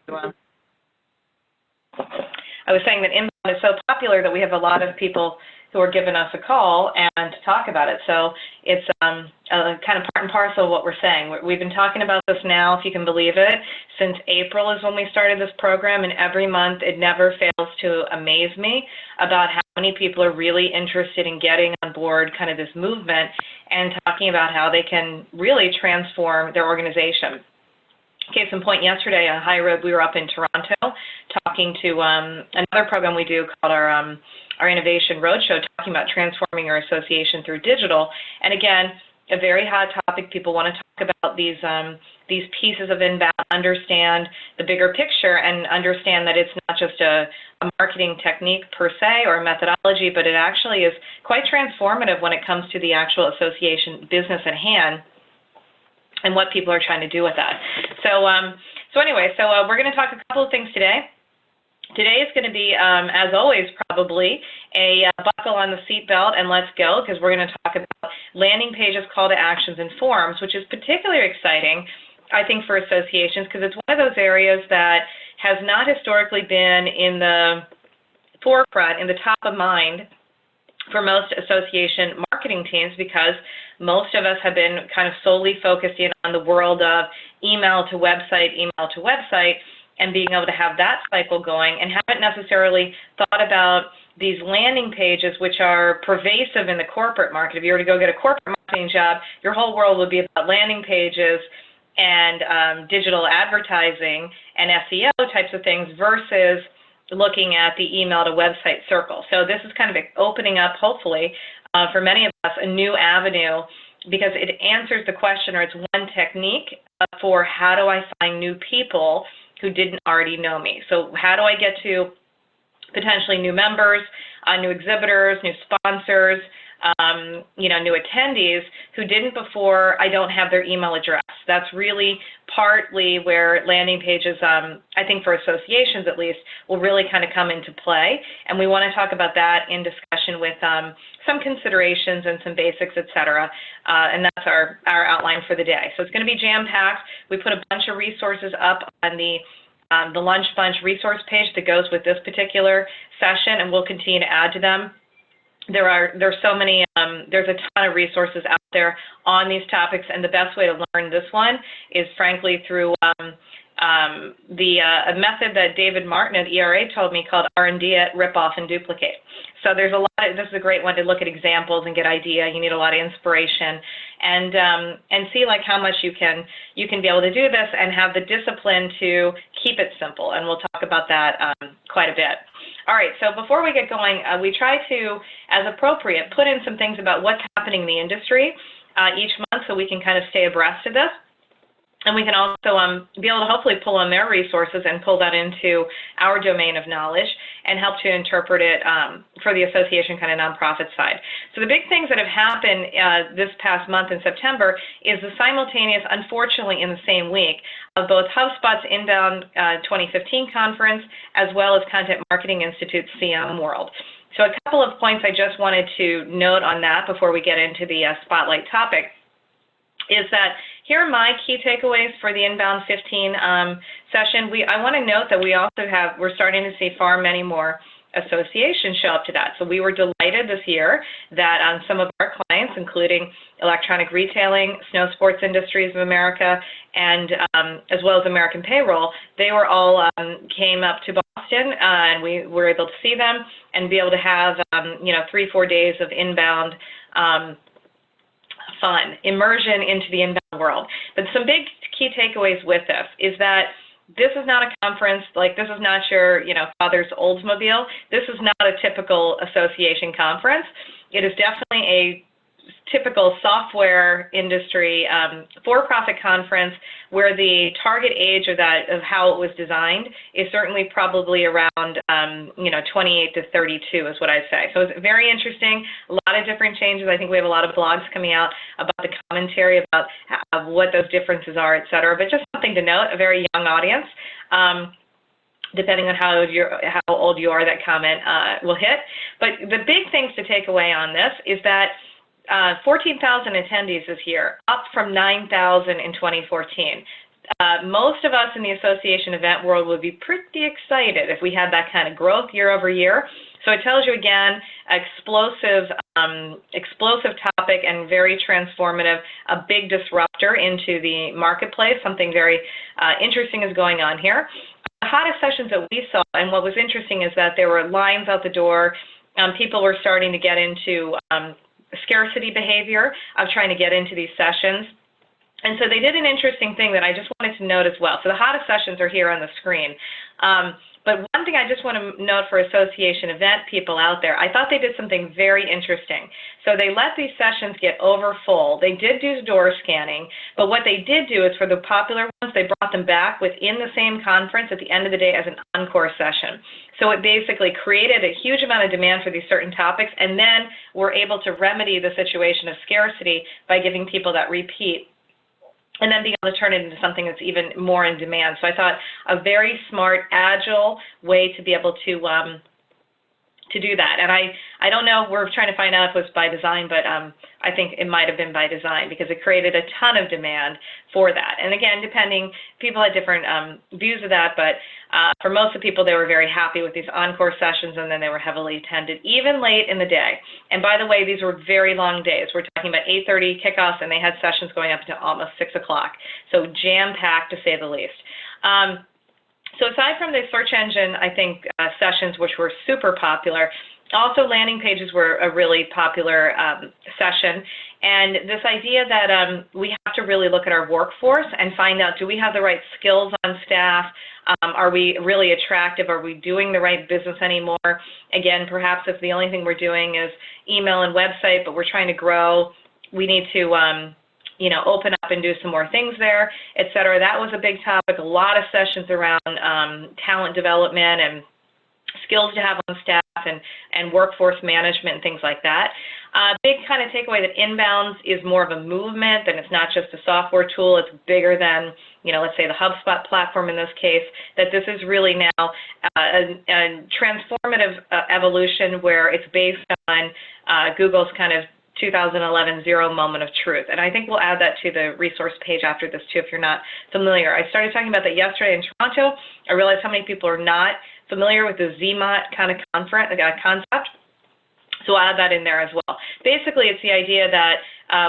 I was saying that inbound is so popular that we have a lot of people who are giving us a call and to talk about it. So it's kind of part and parcel of what we're saying. We've been talking about this now, if you can believe it, since April is when we started this program, and every month it never fails to amaze me about how many people are really interested in getting on board kind of this movement and talking about how they can really transform their organization. Case in point, yesterday on HighRoad, we were up in Toronto talking to another program we do called our Innovation Roadshow, talking about transforming your association through digital. And again, a very hot topic. People want to talk about these pieces of inbound, understand the bigger picture, and understand that it's not just a marketing technique per se or a methodology, but it actually is quite transformative when it comes to the actual association business at hand and what people are trying to do with that. So anyway, we're going to talk a couple of things today. Today is going to be, as always, probably a buckle on the seatbelt and let's go, because we're going to talk about landing pages, call to actions, and forms, which is particularly exciting, I think, for associations, because it's one of those areas that has not historically been in the forefront, in the top of mind for most association marketing teams, because most of us have been kind of solely focused in on the world of email to website, and being able to have that cycle going, and haven't necessarily thought about these landing pages, which are pervasive in the corporate market. If you were to go get a corporate marketing job, your whole world would be about landing pages and digital advertising and SEO types of things versus looking at the email to website circle. So this is kind of opening up, hopefully, for many of us, a new avenue, because it answers the question, or it's one technique for how do I find new people who didn't already know me. So how do I get to potentially new members, new exhibitors, new sponsors, new attendees who didn't before. I don't have their email address. That's really partly where landing pages, I think for associations at least, will really kind of come into play. And we want to talk about that in discussion with some considerations and some basics, et cetera. And that's our outline for the day. So it's going to be jam-packed. We put a bunch of resources up on the Lunch Bunch resource page that goes with this particular session, and we'll continue to add to them. There's so many, there's a ton of resources out there on these topics, and the best way to learn this one is frankly through a method that David Martin at ERA told me called R&D it, rip off, and duplicate. So there's a lot of, this is a great one to look at examples and get idea. You need a lot of inspiration and see like how much you can be able to do this and have the discipline to keep it simple, and we'll talk about that quite a bit. All right, so before we get going, we try to, as appropriate, put in some things about what's happening in the industry each month so we can kind of stay abreast of this. And we can also be able to hopefully pull on their resources and pull that into our domain of knowledge and help to interpret it for the association kind of nonprofit side. So the big things that have happened this past month in September is the simultaneous, unfortunately in the same week, of both HubSpot's Inbound 2015 conference as well as Content Marketing Institute's CM World. So a couple of points I just wanted to note on that before we get into the spotlight topic is that here are my key takeaways for the Inbound 15 session. I want to note that we're starting to see far many more associations show up to that. So we were delighted this year that some of our clients, including Electronic Retailing, Snow Sports Industries of America, and as well as American Payroll, they were all came up to Boston, and we were able to see them and be able to have 3-4 days of inbound fun, immersion into the inbound world. But some big key takeaways with this is that this is not a conference, like this is not your, father's Oldsmobile. This is not a typical association conference. It is definitely a typical software industry for-profit conference where the target age of how it was designed is certainly probably around 28 to 32 is what I'd say. So it's very interesting, a lot of different changes. I think we have a lot of blogs coming out about the commentary about what those differences are, et cetera. But just something to note, a very young audience. Depending on how old you are, that comment will hit. But the big things to take away on this is that 14,000 attendees this year, up from 9,000 in 2014. most of us in the association event world would be pretty excited if we had that kind of growth year over year. So it tells you again, explosive topic and very transformative, a big disruptor into the marketplace. Something very interesting is going on here. The hottest sessions that we saw, and what was interesting is that there were lines out the door. People were starting to get into scarcity behavior of trying to get into these sessions. And so they did an interesting thing that I just wanted to note as well. So the hottest sessions are here on the screen. But one thing I just want to note for association event people out there, I thought they did something very interesting. So they let these sessions get over full. They did do door scanning, but what they did do is for the popular ones, they brought them back within the same conference at the end of the day as an encore session. So it basically created a huge amount of demand for these certain topics, and then we're able to remedy the situation of scarcity by giving people that repeat, and then being able to turn it into something that's even more in demand. So I thought a very smart, agile way to be able to do that. And I don't know, we're trying to find out if it was by design, but I think it might have been by design because it created a ton of demand for that. And again, depending, people had different views of that, but for most of the people, they were very happy with these encore sessions, and then they were heavily attended, even late in the day. And by the way, these were very long days. We're talking about 8:30 kickoffs, and they had sessions going up to almost 6 o'clock. So jam-packed, to say the least. So aside from the search engine, I think, sessions, which were super popular, also landing pages were a really popular session. And this idea that we have to really look at our workforce and find out, do we have the right skills on staff? Are we really attractive? Are we doing the right business anymore? Again, perhaps if the only thing we're doing is email and website, but we're trying to grow, we need to open up and do some more things there, et cetera. That was a big topic. A lot of sessions around talent development and skills to have on staff and workforce management and things like that. Big kind of takeaway that inbounds is more of a movement, and it's not just a software tool. It's bigger than, let's say the HubSpot platform in this case, that this is really now a transformative evolution where it's based on Google's kind of 2011 zero moment of truth. And I think we'll add that to the resource page after this too if you're not familiar. I started talking about that yesterday in Toronto. I realized how many people are not familiar with the ZMOT kind of concept. So I'll add that in there as well. Basically, it's the idea that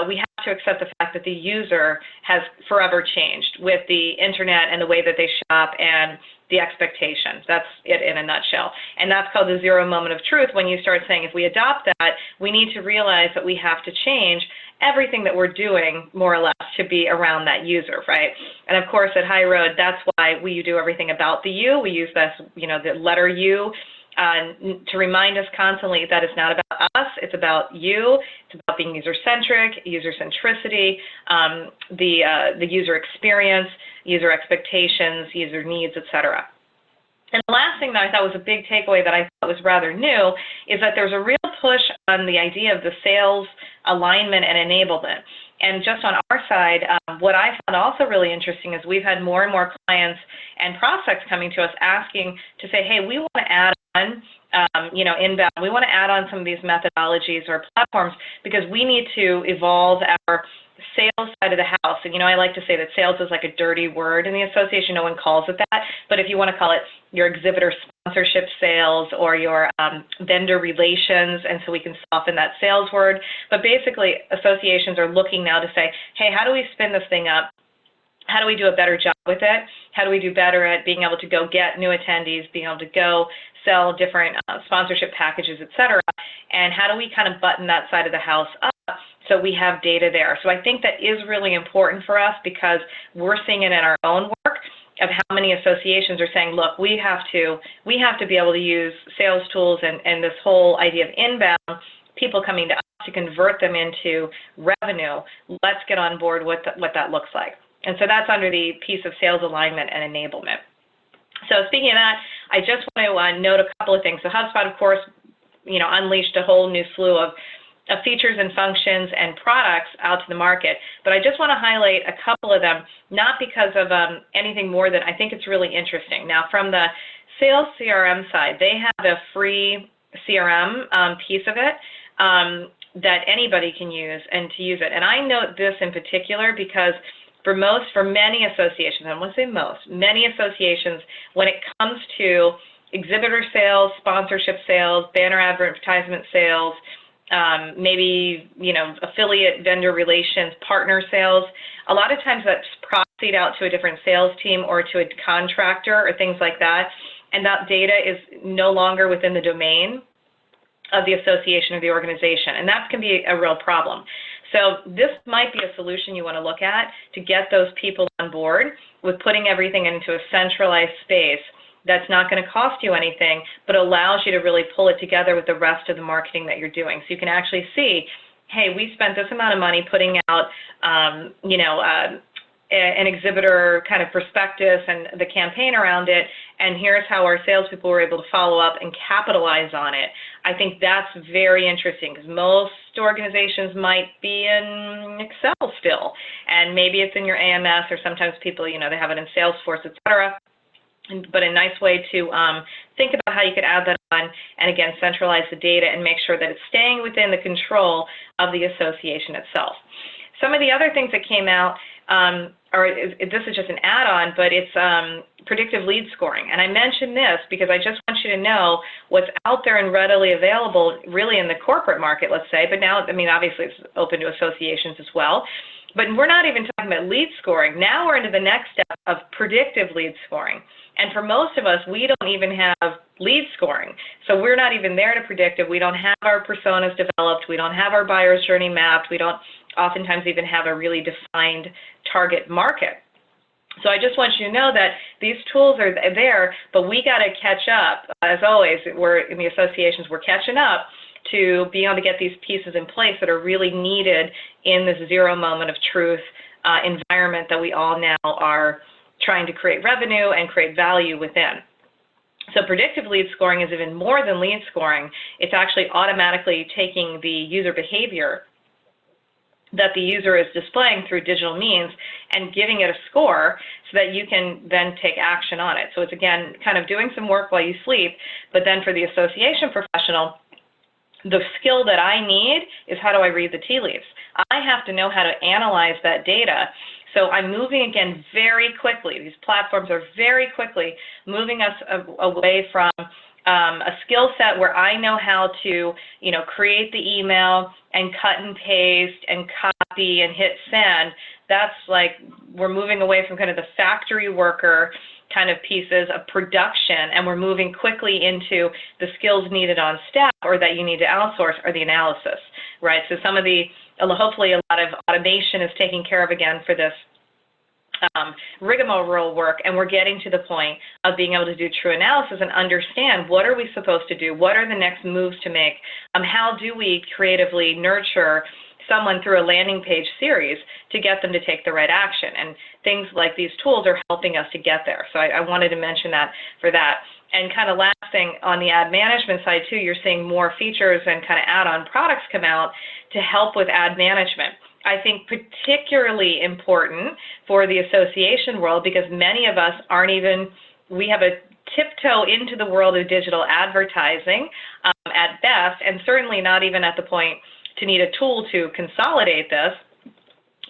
we have to accept the fact that the user has forever changed with the internet and the way that they shop and the expectations. That's it in a nutshell. And that's called the zero moment of truth, when you start saying if we adopt that, we need to realize that we have to change everything that we're doing more or less to be around that user, right? And of course at HighRoad, that's why we do everything about the U. We use this, the letter U to remind us constantly that it's not about us, it's about you, it's about being user-centric, user centricity, the user experience, user expectations, user needs, etc. And the last thing that I thought was a big takeaway that I thought was rather new is that there's a real push on the idea of the sales alignment and enablement. And just on our side, what I found also really interesting is we've had more and more clients and prospects coming to us asking to say, hey, we want to add on, inbound. We want to add on some of these methodologies or platforms because we need to evolve our sales side of the house. And, I like to say that sales is like a dirty word in the association. No one calls it that. But if you want to call it your exhibitor sponsorship sales or your vendor relations, and so we can soften that sales word. But basically, associations are looking now to say, hey, how do we spin this thing up? How do we do a better job with it? How do we do better at being able to go get new attendees, being able to go sell different sponsorship packages, et cetera? And how do we kind of button that side of the house up so we have data there? So I think that is really important for us because we're seeing it in our own work of how many associations are saying, look, we have to be able to use sales tools and this whole idea of inbound, people coming to us to convert them into revenue. Let's get on board with what that looks like. And so that's under the piece of sales alignment and enablement. So speaking of that, I just want to note a couple of things. So HubSpot, of course, unleashed a whole new slew of features and functions and products out to the market. But I just want to highlight a couple of them, not because of anything more than I think it's really interesting. Now, from the sales CRM side, they have a free CRM piece of it that anybody can use and to use it. And I note this in particular because for many associations, I won't say most, many associations, when it comes to exhibitor sales, sponsorship sales, banner advertisement sales, maybe, affiliate vendor relations, partner sales, a lot of times that's proxied out to a different sales team or to a contractor or things like that, and that data is no longer within the domain of the association or the organization, and that can be a real problem. So this might be a solution you want to look at to get those people on board with putting everything into a centralized space that's not going to cost you anything, but allows you to really pull it together with the rest of the marketing that you're doing. So you can actually see, hey, we spent this amount of money putting out, an exhibitor kind of prospectus and the campaign around it, and here's how our salespeople were able to follow up and capitalize on it. I think that's very interesting because most organizations might be in Excel still, and maybe it's in your AMS, or sometimes people, they have it in Salesforce, et cetera. But a nice way to think about how you could add that on and, again, centralize the data and make sure that it's staying within the control of the association itself. Some of the other things that came out, this is just an add-on, but it's predictive lead scoring. And I mention this because I just want you to know what's out there and readily available really in the corporate market, let's say, but now, obviously it's open to associations as well. But we're not even talking about lead scoring. Now we're into the next step of predictive lead scoring. And for most of us, we don't even have lead scoring. So we're not even there to predictive. We don't have our personas developed. We don't have our buyer's journey mapped. We don't oftentimes even have a really defined target market. So I just want you to know that these tools are there, but we got to catch up. As always, we're in the associations, we're catching up to be able to get these pieces in place that are really needed in this zero moment of truth environment that we all now are trying to create revenue and create value within. So predictive lead scoring is even more than lead scoring. It's actually automatically taking the user behavior that the user is displaying through digital means and giving it a score so that you can then take action on it. So it's, again, kind of doing some work while you sleep, but then for the association professional, the skill that I need is how do I read the tea leaves? I have to know how to analyze that data. So I'm moving, again, very quickly. These platforms are very quickly moving us away from a skill set where I know how to, create the email and cut and paste and copy and hit send. That's like we're moving away from kind of the factory worker kind of pieces of production, and we're moving quickly into the skills needed on staff or that you need to outsource or the analysis, right? So some of the, hopefully a lot of automation is taken care of again for this rigmarole work, and we're getting to the point of being able to do true analysis and understand what are we supposed to do, what are the next moves to make, how do we creatively nurture someone through a landing page series to get them to take the right action. And things like these tools are helping us to get there. So I wanted to mention that for that. And kind of last thing, on the ad management side too, you're seeing more features and kind of add-on products come out to help with ad management. I think particularly important for the association world because many of us aren't even, we have a tiptoe into the world of digital advertising at best, and certainly not even at the point to need a tool to consolidate this,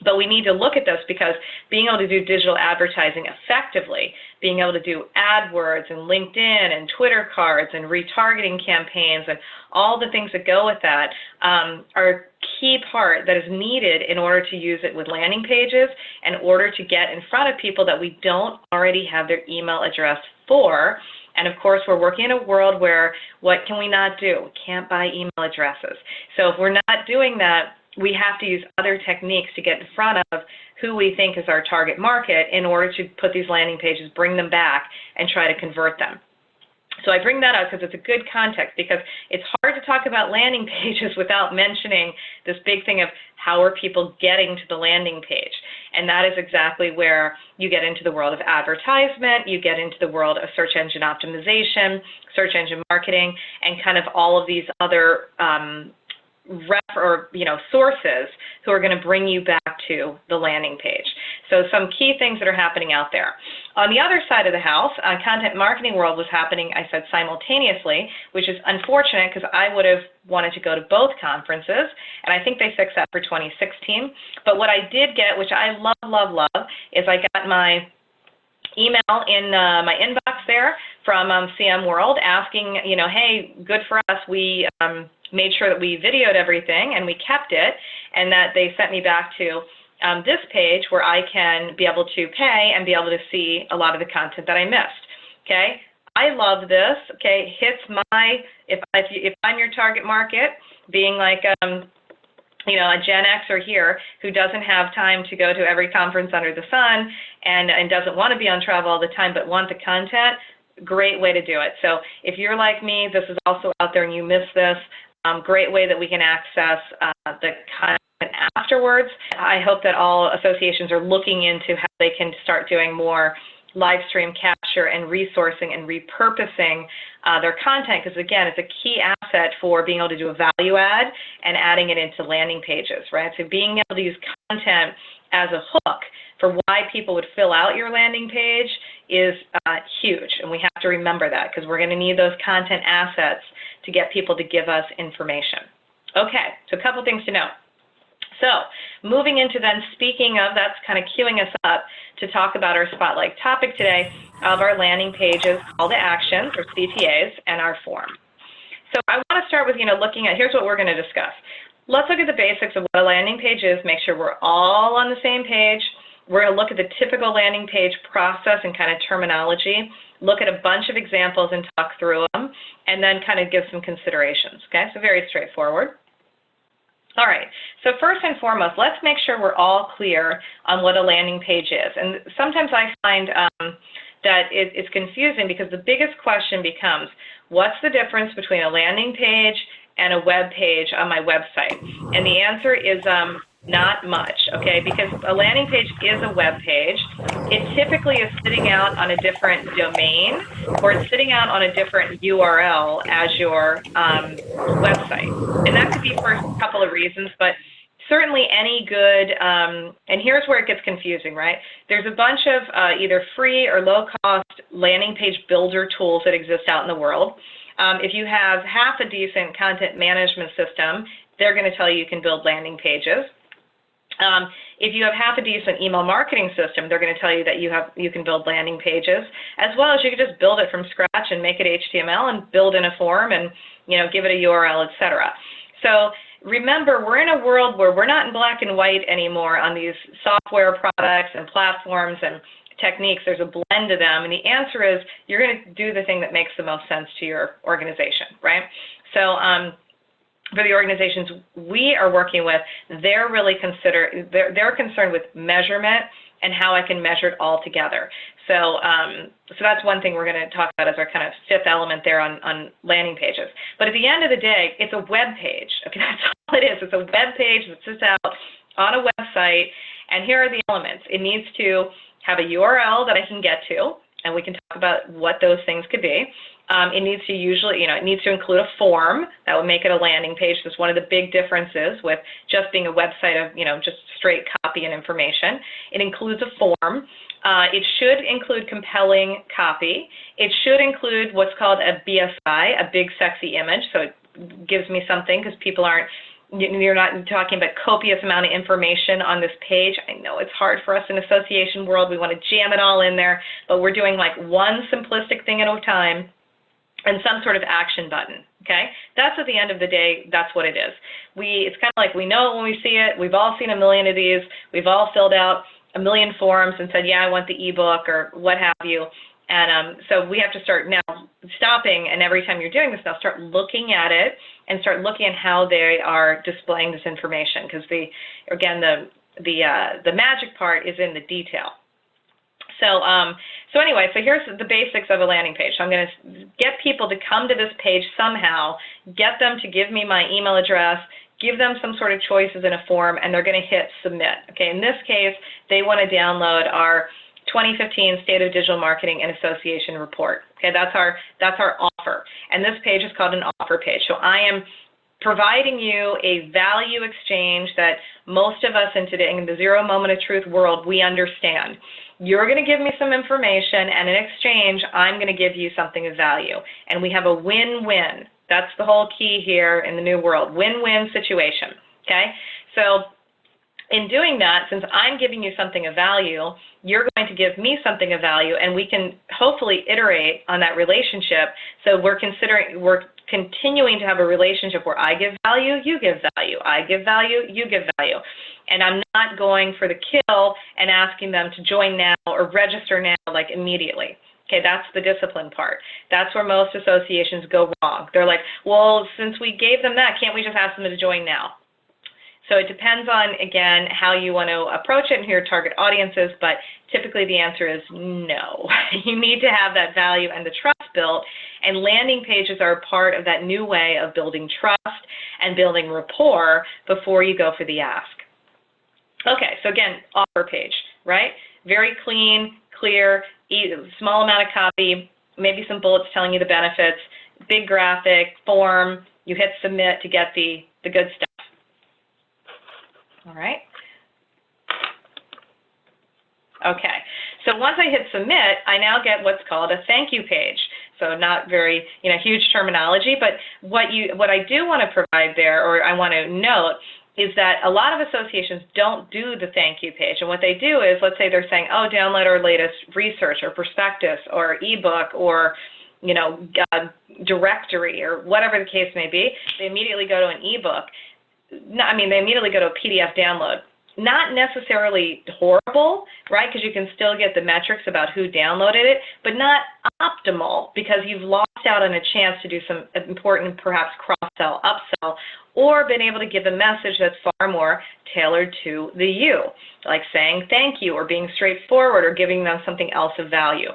but we need to look at this because being able to do digital advertising effectively, being able to do AdWords and LinkedIn and Twitter cards and retargeting campaigns and all the things that go with that are a key part that is needed in order to use it with landing pages, in order to get in front of people that we don't already have their email address for. And of course, we're working in a world where what can we not do? We can't buy email addresses. So if we're not doing that, we have to use other techniques to get in front of who we think is our target market in order to put these landing pages, bring them back, and try to convert them. So I bring that up because it's a good context, because it's hard to talk about landing pages without mentioning this big thing of how are people getting to the landing page. And that is exactly where you get into the world of advertisement, you get into the world of search engine optimization, search engine marketing, and kind of all of these other sources who are going to bring you back to the landing page. So some key things that are happening out there. On the other side of the house, Content Marketing World was happening, I said, simultaneously, which is unfortunate because I would have wanted to go to both conferences, and I think they fixed that for 2016. But what I did get, which I love, love, love, is I got my email in my inbox there from CM World asking, hey, good for us. We made sure that we videoed everything and we kept it, and that they sent me back to this page where I can be able to pay and be able to see a lot of the content that I missed. Okay, I love this. Okay, hits my, if I'm your target market, being like a Gen Xer here who doesn't have time to go to every conference under the sun and doesn't want to be on travel all the time but want the content, great way to do it. So if you're like me, this is also out there and you miss this, great way that we can access the content afterwards. I hope that all associations are looking into how they can start doing more live stream capture and resourcing and repurposing their content, because again, it's a key asset for being able to do a value add and adding it into landing pages, right? So being able to use content as a hook for why people would fill out your landing page is huge, and we have to remember that because we're going to need those content assets to get people to give us information. Okay, so a couple things to know. So moving into then, speaking of, that's kind of queuing us up to talk about our spotlight topic today of our landing pages, call to actions, or CTAs, and our form. So I want to start with, looking at, here's what we're going to discuss. Let's look at the basics of what a landing page is, make sure we're all on the same page. We're going to look at the typical landing page process and kind of terminology, look at a bunch of examples and talk through them, and then kind of give some considerations, okay? So very straightforward. All right, so first and foremost, let's make sure we're all clear on what a landing page is. And sometimes I find that it's confusing because the biggest question becomes, what's the difference between a landing page and a web page on my website? And the answer is not much, okay, because a landing page is a web page. It typically is sitting out on a different domain, or it's sitting out on a different URL as your website. And that could be for a couple of reasons, but certainly any good, and here's where it gets confusing, right? There's a bunch of either free or low-cost landing page builder tools that exist out in the world. If you have half a decent content management system, they're going to tell you can build landing pages. If you have half a decent email marketing system, they're going to tell you that you can build landing pages, as well as you can just build it from scratch and make it HTML and build in a form and give it a URL, etc. So remember, we're in a world where we're not in black and white anymore on these software products and platforms and techniques. There's a blend of them, and the answer is you're going to do the thing that makes the most sense to your organization, right? So for the organizations we are working with, they're really they're concerned with measurement and how I can measure it all together. So so that's one thing we're going to talk about as our kind of fifth element there on landing pages. But at the end of the day, it's a web page. Okay, that's all it is. It's a web page that sits out on a website, and here are the elements. It needs to have a URL that I can get to, and we can talk about what those things could be. It needs to it needs to include a form that would make it a landing page. That's one of the big differences with just being a website of, just straight copy and information. It includes a form. It should include compelling copy. It should include what's called a BSI, a big sexy image. So it gives me something because people aren't, you're not talking about copious amount of information on this page. I know it's hard for us in association world. We want to jam it all in there, but we're doing like one simplistic thing at a time and some sort of action button, okay? That's at the end of the day, that's what it is. It's kind of like we know it when we see it. We've all seen a million of these. We've all filled out a million forms and said, yeah, I want the ebook or what have you. And so we have to start now stopping, and every time you're doing this now, start looking at it and start looking at how they are displaying this information, because again, the magic part is in the detail. So anyway, so here's the basics of a landing page. So I'm going to get people to come to this page somehow, get them to give me my email address, give them some sort of choices in a form, and they're going to hit submit. Okay, in this case, they want to download our 2015 State of Digital Marketing and Association report. Okay, that's our offer. And this page is called an offer page. So I am providing you a value exchange that most of us in today, in the zero moment of truth world, we understand. You're going to give me some information, and in exchange, I'm going to give you something of value. And we have a win-win. That's the whole key here in the new world, win-win situation, okay? So in doing that, since I'm giving you something of value, you're going to give me something of value, and we can hopefully iterate on that relationship. So we're continuing to have a relationship where I give value, you give value, I give value, you give value. And I'm not going for the kill and asking them to join now or register now, like immediately. Okay, that's the discipline part. That's where most associations go wrong. They're like, well, since we gave them that, can't we just ask them to join now? So it depends on, again, how you want to approach it and who your target audience is, but typically the answer is no. You need to have that value and the trust built, and landing pages are a part of that new way of building trust and building rapport before you go for the ask. Okay, so again, offer page, right? Very clean, clear, small amount of copy, maybe some bullets telling you the benefits, big graphic, form, you hit submit to get the good stuff. All right. Okay, so once I hit submit, I now get what's called a thank you page. So not very, huge terminology, but what I do want to provide there, or I want to note, is that a lot of associations don't do the thank you page. And what they do is, let's say they're saying, oh, download our latest research or prospectus or ebook or directory or whatever the case may be. They immediately go to an ebook. They immediately go to a PDF download. Not necessarily horrible, right, because you can still get the metrics about who downloaded it, but not optimal because you've lost out on a chance to do some important, perhaps cross-sell, upsell, or been able to give a message that's far more tailored to the you, like saying thank you or being straightforward or giving them something else of value.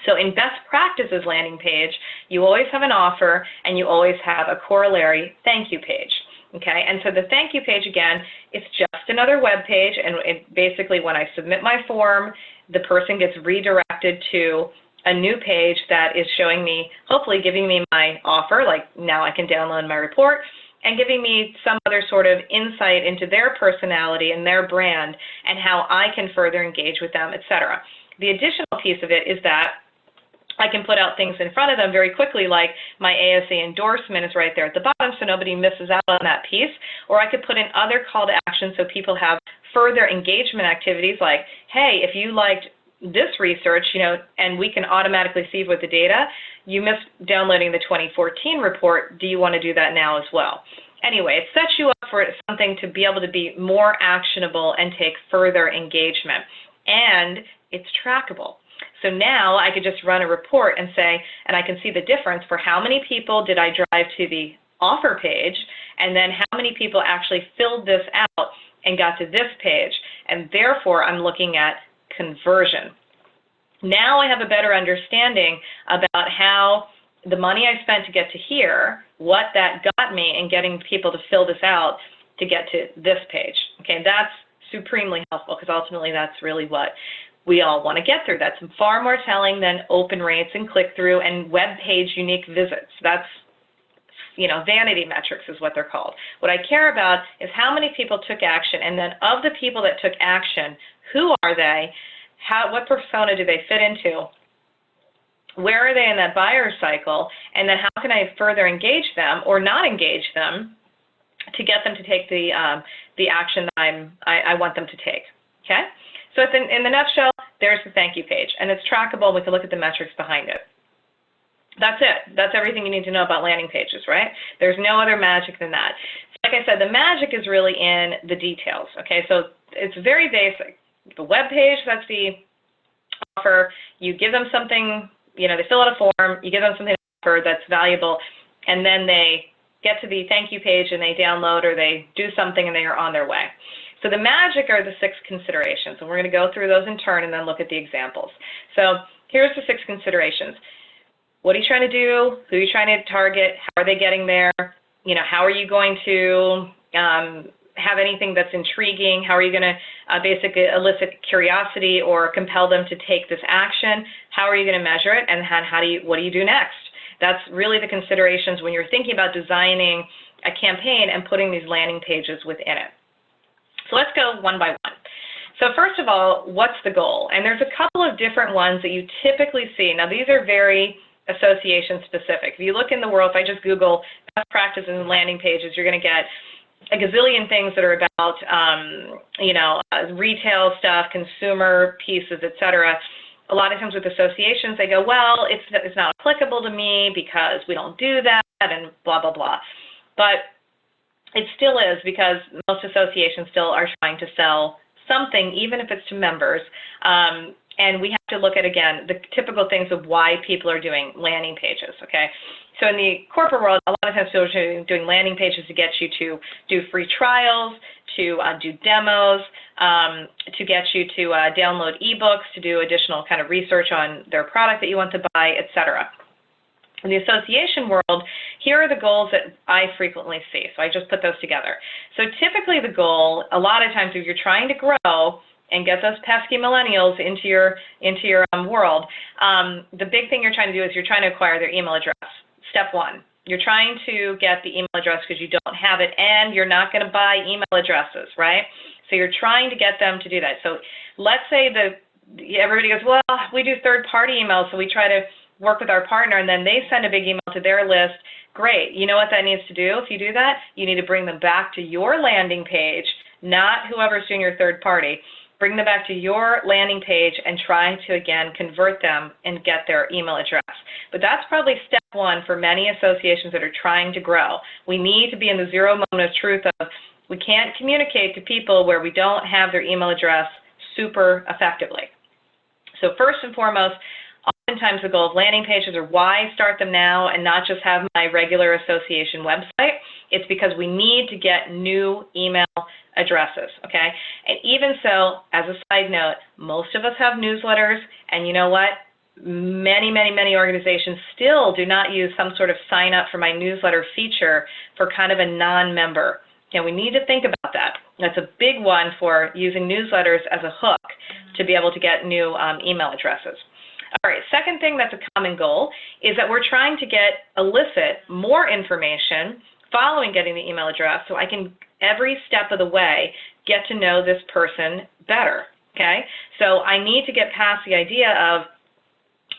So in best practices landing page, you always have an offer and you always have a corollary thank you page. Okay, and so the thank you page, again, it's just another web page, and basically when I submit my form, the person gets redirected to a new page that is showing me, hopefully giving me my offer, like now I can download my report, and giving me some other sort of insight into their personality and their brand and how I can further engage with them, etc. The additional piece of it is that I can put out things in front of them very quickly, like my ASA endorsement is right there at the bottom so nobody misses out on that piece. Or I could put in other call to action so people have further engagement activities like, hey, if you liked this research, and we can automatically see with the data, you missed downloading the 2014 report, do you want to do that now as well? Anyway, it sets you up for something to be able to be more actionable and take further engagement. And it's trackable. So now I could just run a report and say, and I can see the difference for how many people did I drive to the offer page, and then how many people actually filled this out and got to this page. And therefore, I'm looking at conversion. Now I have a better understanding about how the money I spent to get to here, what that got me in getting people to fill this out to get to this page. Okay, that's supremely helpful because ultimately that's really what we all want to get through. That's far more telling than open rates and click-through and web page unique visits. That's, vanity metrics is what they're called. What I care about is how many people took action, and then of the people that took action, who are they? What persona do they fit into? Where are they in that buyer cycle? And then how can I further engage them or not engage them to get them to take the action that I want them to take? Okay? So in the nutshell, there's the thank you page, and it's trackable. We can look at the metrics behind it. That's it. That's everything you need to know about landing pages, right? There's no other magic than that. So like I said, the magic is really in the details, okay? So it's very basic. The web page, that's the offer. You give them something, they fill out a form, you give them something to offer that's valuable, and then they get to the thank you page and they download or they do something and they are on their way. So the magic are the 6 considerations, and we're going to go through those in turn and then look at the examples. So here's the 6 considerations. What are you trying to do? Who are you trying to target? How are they getting there? How are you going to have anything that's intriguing? How are you going to basically elicit curiosity or compel them to take this action? How are you going to measure it? And what do you do next? That's really the considerations when you're thinking about designing a campaign and putting these landing pages within it. So let's go one by one. So first of all, what's the goal? And there's a couple of different ones that you typically see. Now, these are very association specific. If you look in the world, if I just Google best practices and landing pages, you're going to get a gazillion things that are about, retail stuff, consumer pieces, et cetera. A lot of times with associations, they go, well, it's not applicable to me because we don't do that and blah, blah, blah. But it still is, because most associations still are trying to sell something, even if it's to members. And we have to look at, again, the typical things of why people are doing landing pages, okay? So in the corporate world, a lot of times people are doing landing pages to get you to do free trials, to do demos, to get you to download ebooks, to do additional kind of research on their product that you want to buy, et cetera. In the association world, here are the goals that I frequently see. So I just put those together. So typically the goal, a lot of times if you're trying to grow and get those pesky millennials into your world, the big thing you're trying to do is you're trying to acquire their email address. Step one. You're trying to get the email address because you don't have it, and you're not going to buy email addresses, right? So you're trying to get them to do that. So let's say everybody goes, well, we do third-party emails, so we try to work with our partner, and then they send a big email to their list. Great. You know what that needs to do? If you do that, you need to bring them back to your landing page, not whoever's doing your third party. Bring them back to your landing page and try to, again, convert them and get their email address. But that's probably step one for many associations that are trying to grow. We need to be in the zero moment of truth of we can't communicate to people where we don't have their email address super effectively. So first and foremost, oftentimes the goal of landing pages are why start them now and not just have my regular association website. It's because we need to get new email addresses, okay? And even so, as a side note, most of us have newsletters, and you know what? Many, many, many organizations still do not use some sort of sign up for my newsletter feature for kind of a non-member. And we need to think about that. That's a big one for using newsletters as a hook to be able to get new email addresses. All right, second thing that's a common goal is that we're trying to elicit more information following getting the email address so I can, every step of the way, get to know this person better, okay? So I need to get past the idea of,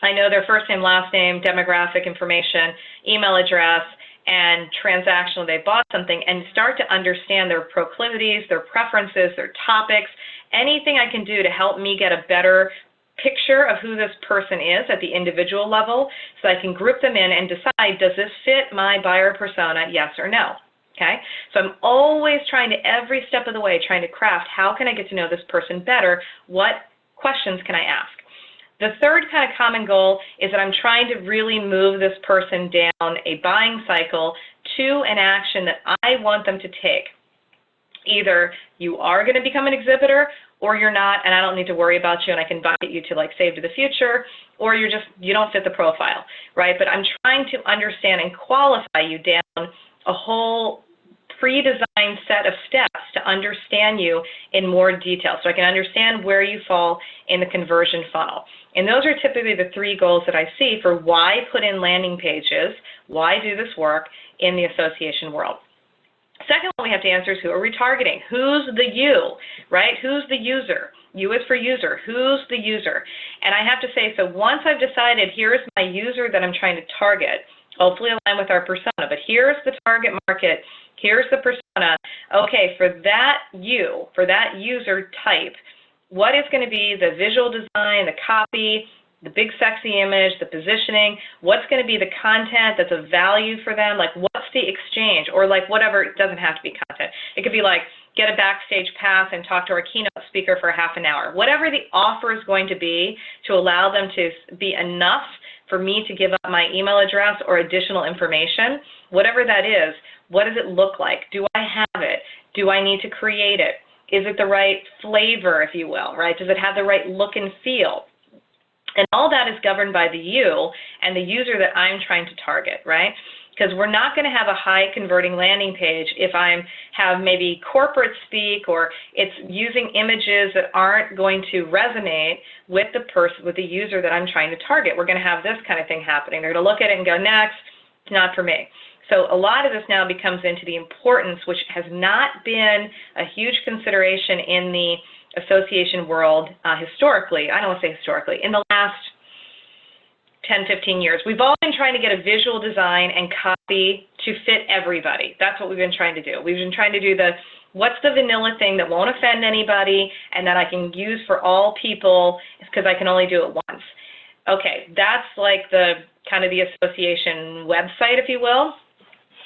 I know their first name, last name, demographic information, email address, and transactional, they bought something, and start to understand their proclivities, their preferences, their topics, anything I can do to help me get a better picture of who this person is at the individual level so I can group them in and decide, does this fit my buyer persona, yes or no? Okay? So I'm always trying to, every step of the way, trying to craft how can I get to know this person better, what questions can I ask? The third kind of common goal is that I'm trying to really move this person down a buying cycle to an action that I want them to take. Either you are going to become an exhibitor or you're not, and I don't need to worry about you and I can bucket you to like save to the future, or you don't fit the profile, right? But I'm trying to understand and qualify you down a whole pre-designed set of steps to understand you in more detail so I can understand where you fall in the conversion funnel. And those are typically the three goals that I see for why put in landing pages, why do this work in the association world. Second one we have to answer is who are we targeting? Who's the you, right? Who's the user? U is for user. Who's the user? And I have to say, so once I've decided here's my user that I'm trying to target, hopefully align with our persona, but here's the target market, here's the persona. Okay, for that user type, what is going to be the visual design, the copy, the big sexy image, the positioning, what's going to be the content that's of value for them, like what's the exchange, or like whatever, it doesn't have to be content. It could be like get a backstage pass and talk to our keynote speaker for half an hour. Whatever the offer is going to be to allow them to be enough for me to give up my email address or additional information, whatever that is, what does it look like? Do I have it? Do I need to create it? Is it the right flavor, if you will, right? Does it have the right look and feel? And all that is governed by the you and the user that I'm trying to target, right? Because we're not going to have a high converting landing page if I have maybe corporate speak or it's using images that aren't going to resonate with the person, with the user that I'm trying to target. We're going to have this kind of thing happening. They're going to look at it and go, next, it's not for me. So a lot of this now becomes into the importance, which has not been a huge consideration in the association world historically. I don't want to say historically, in the last 10, 15 years. We've all been trying to get a visual design and copy to fit everybody. That's what we've been trying to do. We've been trying to do the, what's the vanilla thing that won't offend anybody and that I can use for all people because I can only do it once. Okay, that's like the kind of the association website, if you will.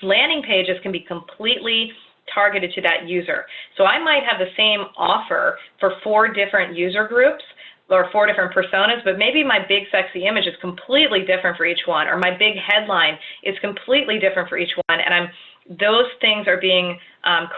Landing pages can be completely targeted to that user. So I might have the same offer for 4 different user groups or 4 different personas, but maybe my big sexy image is completely different for each one, or my big headline is completely different for each one, and those things are being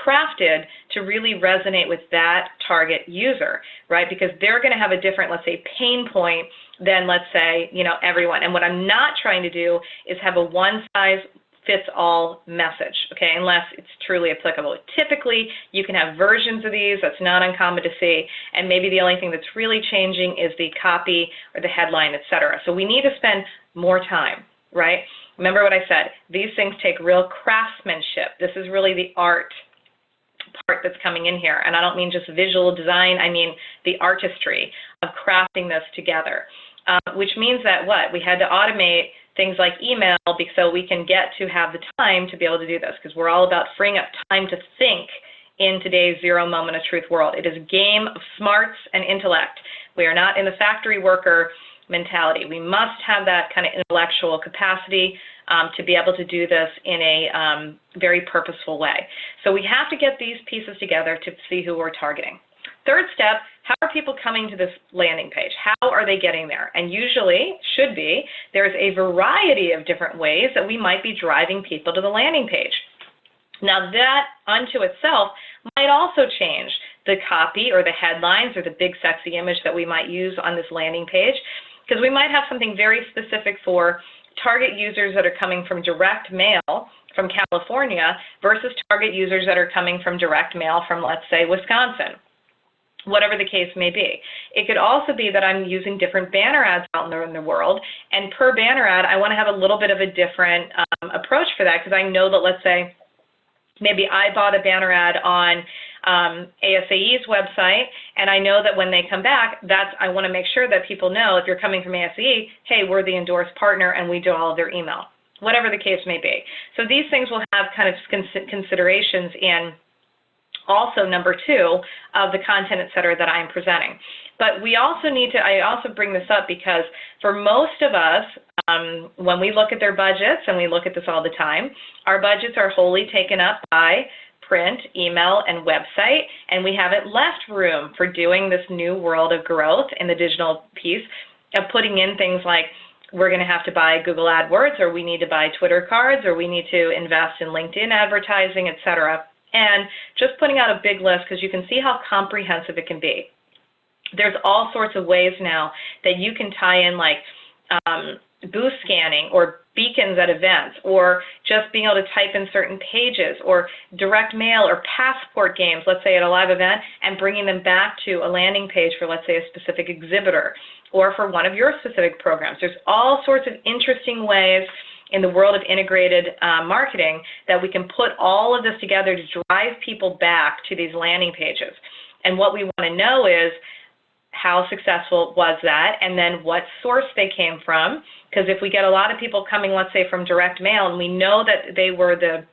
crafted to really resonate with that target user, right? Because they're going to have a different, let's say, pain point than, let's say, everyone. And what I'm not trying to do is have a one-size-fits-all message, okay, unless it's truly applicable. Typically, you can have versions of these. That's not uncommon to see, and maybe the only thing that's really changing is the copy or the headline, et cetera. So we need to spend more time, right? Remember what I said, these things take real craftsmanship. This is really the art part that's coming in here, and I don't mean just visual design, I mean the artistry of crafting this together, which means that what? We had to automate things like email so we can get to have the time to be able to do this, because we're all about freeing up time to think in today's zero moment of truth world. It is a game of smarts and intellect. We are not in the factory worker mentality. We must have that kind of intellectual capacity to be able to do this in a very purposeful way. So we have to get these pieces together to see who we're targeting. Third step, how are people coming to this landing page? How are they getting there? And usually, should be, there's a variety of different ways that we might be driving people to the landing page. Now that unto itself might also change the copy or the headlines or the big sexy image that we might use on this landing page, because we might have something very specific for target users that are coming from direct mail from California versus target users that are coming from direct mail from, let's say, Wisconsin, whatever the case may be. It could also be that I'm using different banner ads out in the world, and per banner ad, I want to have a little bit of a different approach for that, because I know that, let's say, maybe I bought a banner ad on ASAE's website, and I know that when they come back, I want to make sure that people know, if you're coming from ASAE, hey, we're the endorsed partner and we do all of their email, whatever the case may be. So these things will have kind of considerations in also number 2 of the content, et cetera, that I'm presenting. But we also need to, I also bring this up because for most of us, when we look at their budgets, and we look at this all the time, our budgets are wholly taken up by print, email, and website, and we haven't left room for doing this new world of growth in the digital piece of putting in things like we're going to have to buy Google AdWords, or we need to buy Twitter cards, or we need to invest in LinkedIn advertising, et cetera. And just putting out a big list, because you can see how comprehensive it can be. There's all sorts of ways now that you can tie in, like booth scanning or beacons at events, or just being able to type in certain pages, or direct mail or passport games, let's say at a live event, and bringing them back to a landing page for, let's say, a specific exhibitor or for one of your specific programs. There's all sorts of interesting ways in the world of integrated marketing that we can put all of this together to drive people back to these landing pages. And what we want to know is, how successful was that, and then what source they came from, because if we get a lot of people coming, let's say, from direct mail, and we know that they were the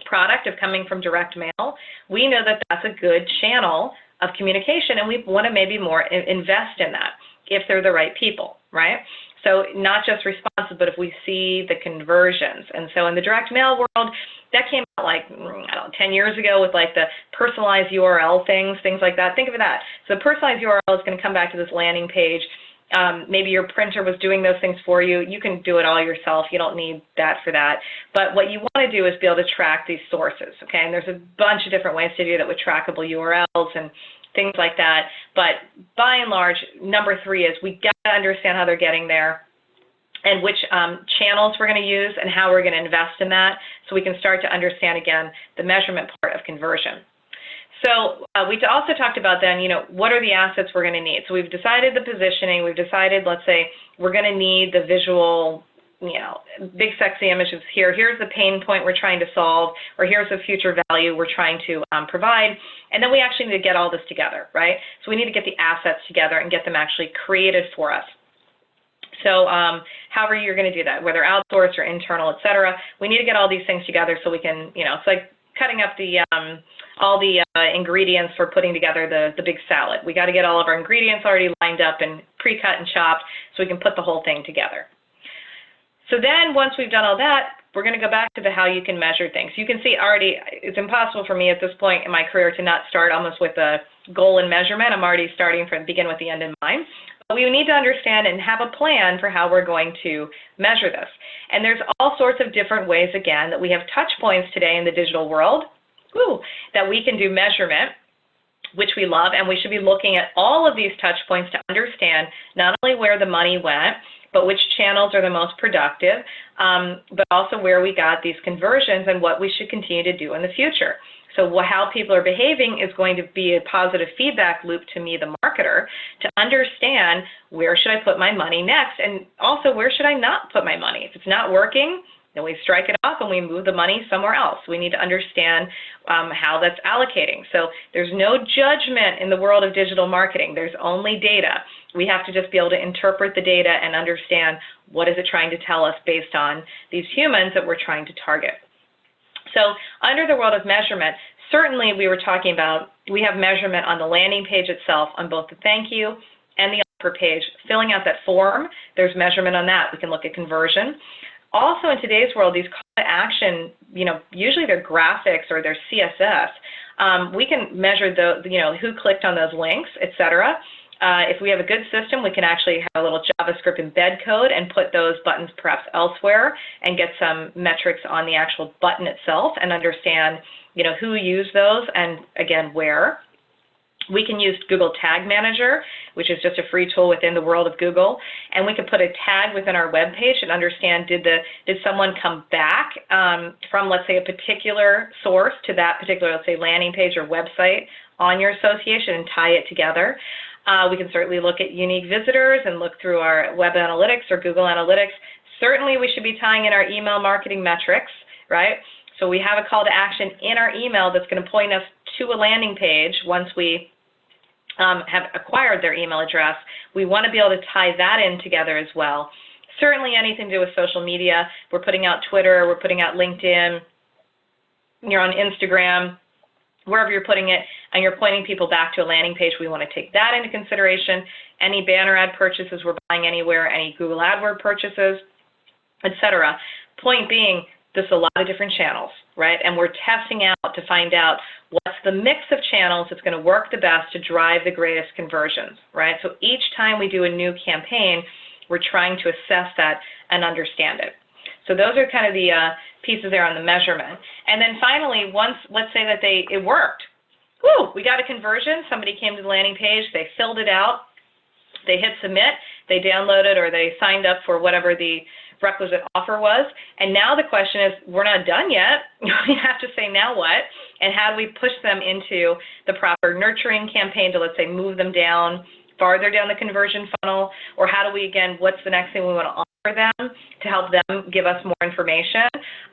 product of coming from direct mail, we know that that's a good channel of communication, and we want to maybe more invest in that if they're the right people, right? So not just responses, but if we see the conversions. And so in the direct mail world, that came out like, I don't know, 10 years ago with like the personalized URL things like that. Think of that. So personalized URL is going to come back to this landing page. Maybe your printer was doing those things for you. You can do it all yourself. You don't need that for that. But what you want to do is be able to track these sources, okay? And there's a bunch of different ways to do that with trackable URLs and things like that. But by and large, number 3 is we got to understand how they're getting there, and which channels we're going to use and how we're going to invest in that, so we can start to understand, again, the measurement part of conversion. So we also talked about then, what are the assets we're going to need? So we've decided the positioning. We've decided, let's say, we're going to need the visual big sexy images here. Here's the pain point we're trying to solve, or here's the future value we're trying to provide. And then we actually need to get all this together, right? So we need to get the assets together and get them actually created for us. So however you're going to do that, whether outsourced or internal, et cetera, we need to get all these things together so we can, it's like cutting up the all the ingredients for putting together the big salad. We got to get all of our ingredients already lined up and pre-cut and chopped so we can put the whole thing together. So then once we've done all that, we're going to go back to the how you can measure things. You can see already it's impossible for me at this point in my career to not start almost with a goal and measurement. I'm already starting from begin with the end in mind. But we need to understand and have a plan for how we're going to measure this. And there's all sorts of different ways, again, that we have touch points today in the digital world that we can do measurement, which we love, and we should be looking at all of these touch points to understand not only where the money went, but which channels are the most productive, but also where we got these conversions and what we should continue to do in the future. So how people are behaving is going to be a positive feedback loop to me, the marketer, to understand where should I put my money next, and also where should I not put my money. If it's not working, then we strike it off and we move the money somewhere else. We need to understand how that's allocating. So there's no judgment in the world of digital marketing. There's only data. We have to just be able to interpret the data and understand what is it trying to tell us based on these humans that we're trying to target. So under the world of measurement, certainly we were talking about, we have measurement on the landing page itself, on both the thank you and the offer page. Filling out that form, there's measurement on that. We can look at conversion. Also in today's world, these call to action, usually they're graphics or they're CSS. We can measure who clicked on those links, et cetera. If we have a good system, we can actually have a little JavaScript embed code and put those buttons perhaps elsewhere and get some metrics on the actual button itself and understand, who used those and, again, where. We can use Google Tag Manager, which is just a free tool within the world of Google, and we can put a tag within our web page and understand did someone come back from, let's say, a particular source to that particular, let's say, landing page or website on your association and tie it together. We can certainly look at unique visitors and look through our web analytics or Google Analytics. Certainly we should be tying in our email marketing metrics, right? So we have a call to action in our email that's going to point us to a landing page once we have acquired their email address. We want to be able to tie that in together as well. Certainly anything to do with social media. We're putting out Twitter, we're putting out LinkedIn, you're on Instagram, wherever you're putting it, and you're pointing people back to a landing page, we want to take that into consideration. Any banner ad purchases we're buying anywhere, any Google AdWords purchases, etc. Point being, there's a lot of different channels, right? And we're testing out to find out what's the mix of channels that's going to work the best to drive the greatest conversions, right? So each time we do a new campaign, we're trying to assess that and understand it. So those are kind of the pieces there on the measurement. And then finally, once, let's say that it worked. Woo, we got a conversion. Somebody came to the landing page, they filled it out, they hit submit, they downloaded or they signed up for whatever the requisite offer was. And now the question is, we're not done yet. We have to say, now what? And how do we push them into the proper nurturing campaign to, let's say, move them down, farther down the conversion funnel? Or how do we, again, what's the next thing we want to offer them to help them give us more information?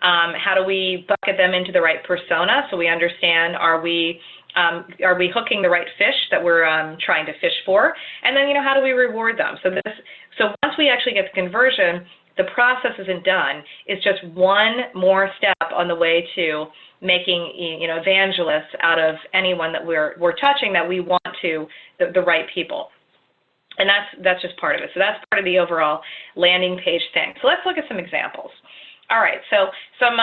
How do we bucket them into the right persona so we understand, are we hooking the right fish that we're trying to fish for? And then, how do we reward them? So once we actually get the conversion, the process isn't done. It's just one more step on the way to making, evangelists out of anyone that we're touching that we want to, the right people. And that's just part of it. So that's part of the overall landing page thing. So let's look at some examples. All right, so some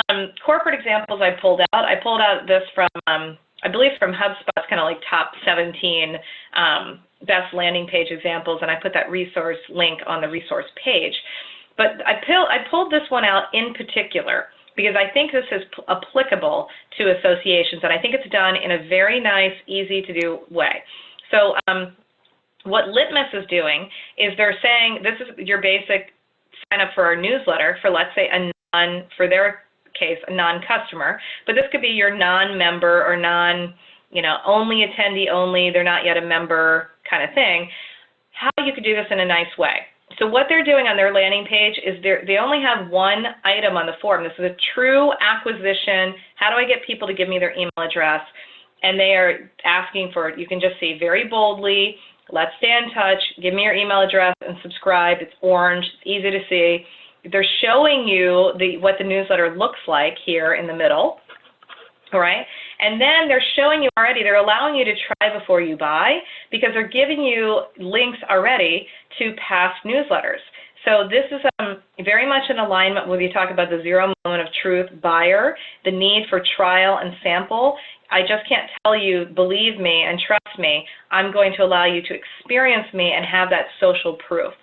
corporate examples I pulled out. I pulled out this from, I believe from HubSpot's kind of like top 17 best landing page examples, and I put that resource link on the resource page. But I pulled this one out in particular because I think this is applicable to associations, and I think it's done in a very nice, easy-to-do way. So what Litmus is doing is they're saying this is your basic sign-up for our newsletter for, let's say, for their case, a non-customer, but this could be your non-member or only attendee only, they're not yet a member kind of thing. How you could do this in a nice way. So what they're doing on their landing page is they only have one item on the form. This is a true acquisition. How do I get people to give me their email address? And they are asking for, you can just see very boldly, let's stay in touch, give me your email address and subscribe. It's orange, it's easy to see. They're showing you what the newsletter looks like here in the middle, all right? And then they're showing you already, they're allowing you to try before you buy because they're giving you links already to past newsletters. So this is very much in alignment with you talk about the zero moment of truth buyer, the need for trial and sample. I just can't tell you, believe me and trust me, I'm going to allow you to experience me and have that social proof.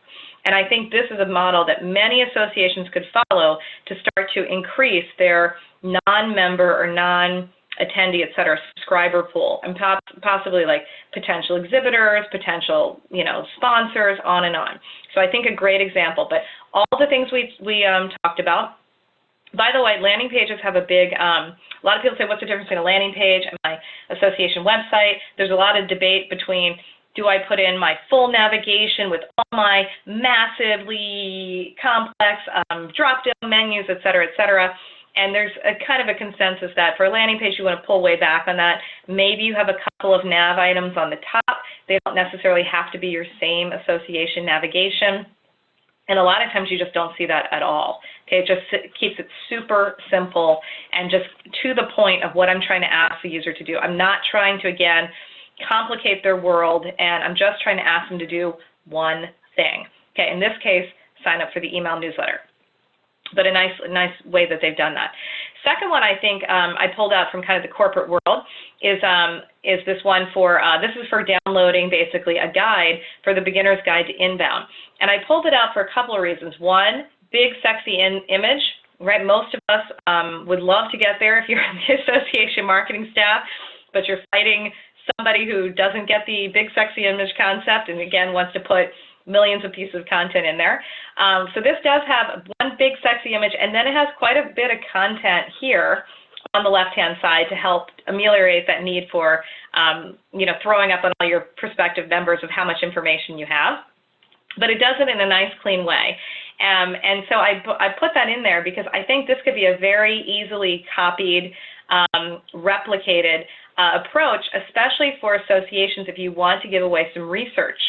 And I think this is a model that many associations could follow to start to increase their non-member or non-attendee, et cetera, subscriber pool, and possibly like potential exhibitors, potential, sponsors, on and on. So I think a great example. But all the things we talked about. By the way, landing pages have a big, a lot of people say, what's the difference between a landing page and my association website? There's a lot of debate between, do I put in my full navigation with all my massively complex drop-down menus, et cetera, et cetera? And there's a kind of a consensus that for a landing page, you want to pull way back on that. Maybe you have a couple of nav items on the top. They don't necessarily have to be your same association navigation. And a lot of times you just don't see that at all. Okay, it just keeps it super simple and just to the point of what I'm trying to ask the user to do. I'm not trying to, again, complicate their world, and I'm just trying to ask them to do one thing. Okay, in this case, sign up for the email newsletter. But a nice way that they've done that. Second one I think I pulled out from kind of the corporate world is this one for, this is for downloading basically a guide for the beginner's guide to inbound. And I pulled it out for a couple of reasons. One, big sexy image, right? Most of us would love to get there if you're in the association marketing staff, but you're fighting somebody who doesn't get the big sexy image concept and again wants to put millions of pieces of content in there. So this does have one big sexy image, and then it has quite a bit of content here on the left-hand side to help ameliorate that need for, throwing up on all your prospective members of how much information you have. But it does it in a nice, clean way. And so I put that in there because I think this could be a very easily copied, replicated approach, especially for associations if you want to give away some research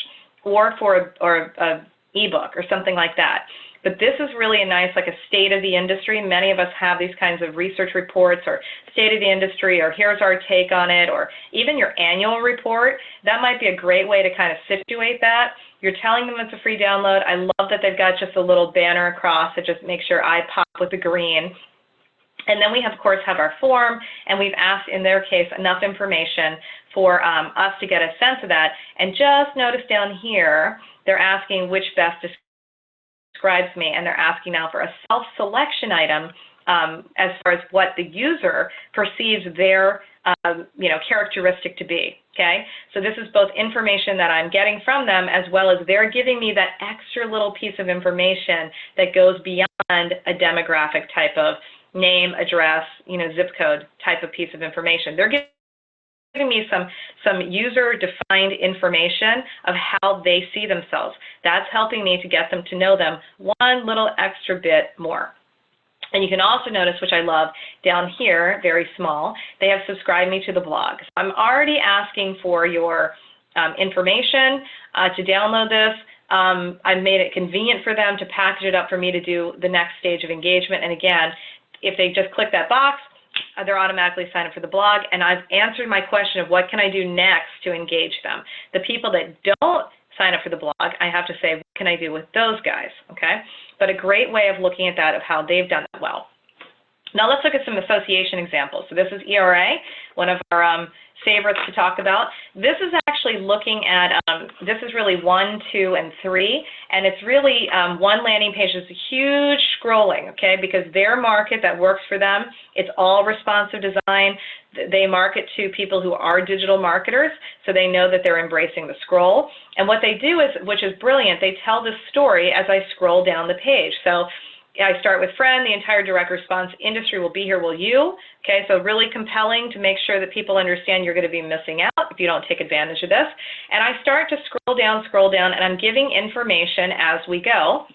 or for an ebook or something like that. But this is really a nice, like a state of the industry. Many of us have these kinds of research reports or state of the industry or here's our take on it or even your annual report. That might be a great way to kind of situate that. You're telling them it's a free download. I love that they've got just a little banner across that just makes your eye pop with the green. And then we, of course, have our form, and we've asked, in their case, enough information for us to get a sense of that. And just notice down here, they're asking which best describes me, and they're asking now for a self-selection item as far as what the user perceives their characteristic to be, okay? So this is both information that I'm getting from them as well as they're giving me that extra little piece of information that goes beyond a demographic type of name, address, zip code type of piece of information. They're giving me some user-defined information of how they see themselves. That's helping me to get them to know them one little extra bit more. And you can also notice, which I love, down here, very small, they have subscribed me to the blog. So I'm already asking for your information to download this. I've made it convenient for them to package it up for me to do the next stage of engagement. And again, if they just click that box, they're automatically signed up for the blog, and I've answered my question of what can I do next to engage them. The people that don't sign up for the blog, I have to say, what can I do with those guys, okay? But a great way of looking at that of how they've done that well. Now let's look at some association examples. So this is ERA, one of our favorites to talk about. This is actually looking at, this is really 1, 2, and 3, and it's really one landing page is huge scrolling, okay, because their market that works for them, it's all responsive design. They market to people who are digital marketers, so they know that they're embracing the scroll. And what they do is, which is brilliant, they tell the story as I scroll down the page. So I start with friend, the entire direct response industry will be here, will you? Okay, so really compelling to make sure that people understand you're going to be missing out if you don't take advantage of this. And I start to scroll down, and I'm giving information as we go.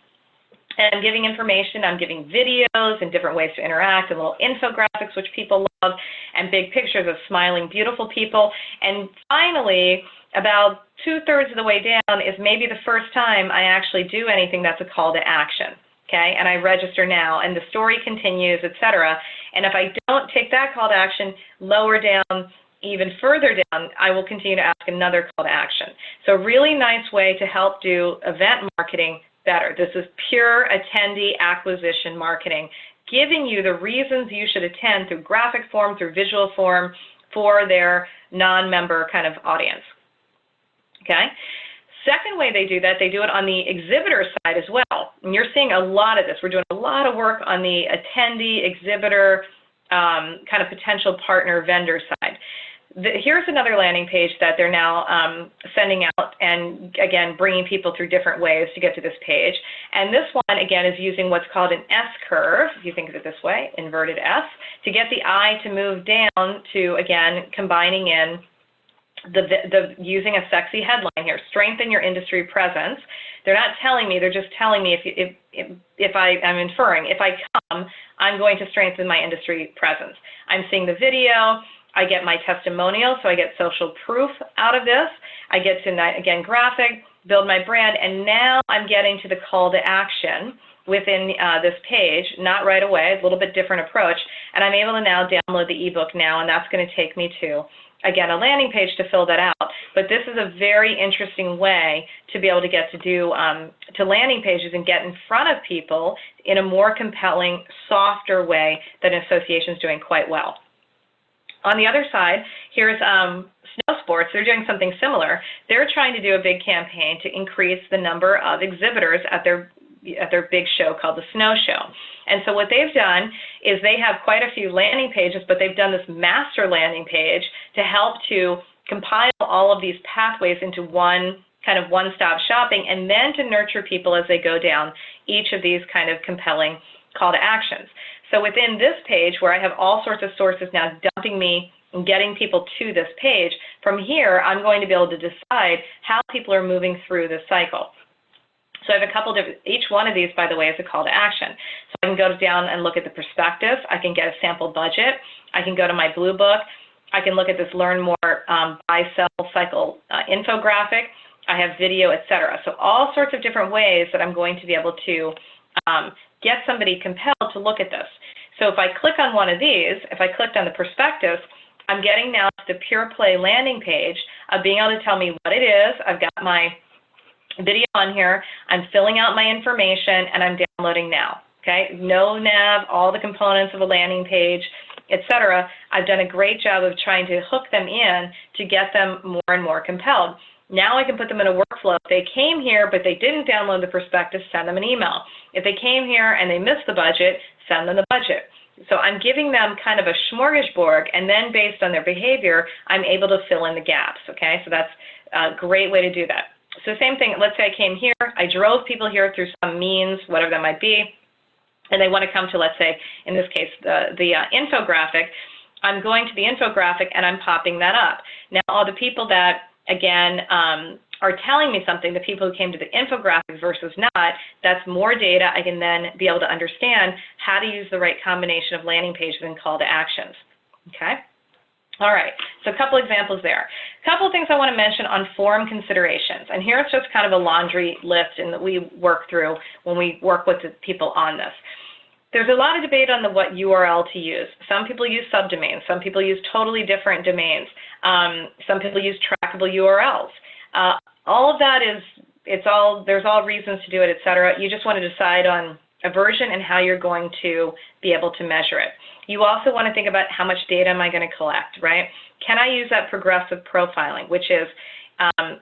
And I'm giving information, I'm giving videos and different ways to interact and little infographics, which people love, and big pictures of smiling, beautiful people. And finally, about 2/3 of the way down is maybe the first time I actually do anything that's a call to action. Okay, and I register now, and the story continues, etc. And if I don't take that call to action, lower down, even further down, I will continue to ask another call to action. So really nice way to help do event marketing better. This is pure attendee acquisition marketing, giving you the reasons you should attend through graphic form, through visual form for their non-member kind of audience. Okay? Second way they do that, they do it on the exhibitor side as well. And you're seeing a lot of this. We're doing a lot of work on the attendee, exhibitor, kind of potential partner vendor side. Here's another landing page that they're now sending out, and again, bringing people through different ways to get to this page. And this one, again, is using what's called an S-curve, if you think of it this way, inverted S, to get the eye to move down to, again, combining in using a sexy headline here, strengthen your industry presence. They're not telling me, they're just telling me I'm inferring, if I come, I'm going to strengthen my industry presence. I'm seeing the video, I get my testimonial, so I get social proof out of this. I get to, again, graphic, build my brand, and now I'm getting to the call to action within this page, not right away, a little bit different approach, and I'm able to now download the ebook now, and that's going to take me to, again, a landing page to fill that out. But this is a very interesting way to be able to get to do to landing pages and get in front of people in a more compelling, softer way that an association is doing quite well. On the other side, here's snow sports. They're doing something similar. They're trying to do a big campaign to increase the number of exhibitors at their big show called the Snow Show. And so what they've done is they have quite a few landing pages, but they've done this master landing page to help to compile all of these pathways into one kind of one-stop shopping, and then to nurture people as they go down each of these kind of compelling call to actions. So within this page, where I have all sorts of sources now dumping me and getting people to this page, from here I'm going to be able to decide how people are moving through this cycle. So I have a couple different, each one of these, by the way, is a call to action. So I can go down and look at the prospectus. I can get a sample budget. I can go to my blue book. I can look at this learn more buy, sell cycle infographic. I have video, etc. So all sorts of different ways that I'm going to be able to get somebody compelled to look at this. So if I click on one of these, if I clicked on the prospectus, I'm getting now to the pure play landing page of being able to tell me what it is. I've got my video on here, I'm filling out my information, and I'm downloading now. Okay, no nav, all the components of a landing page, etc. I've done a great job of trying to hook them in to get them more and more compelled. Now I can put them in a workflow. If they came here but they didn't download the prospectus, send them an email. If they came here and they missed the budget, send them the budget. So I'm giving them kind of a smorgasbord, and then based on their behavior, I'm able to fill in the gaps. Okay, so that's a great way to do that. So same thing, let's say I came here, I drove people here through some means, whatever that might be, and they want to come to, let's say, in this case, the infographic. I'm going to the infographic and I'm popping that up. Now, all the people that, again, are telling me something, the people who came to the infographic versus not, that's more data. I can then be able to understand how to use the right combination of landing pages and call to actions. Okay? All right, so a couple examples there. A couple of things I want to mention on form considerations, and here's just kind of a laundry list and that we work through when we work with the people on this. There's a lot of debate on what URL to use. Some people use subdomains. Some people use totally different domains. Some people use trackable URLs. All of that there's all reasons to do it, etc. You just want to decide on a version and how you're going to be able to measure it. You also want to think about how much data am I going to collect, right? Can I use that progressive profiling, which is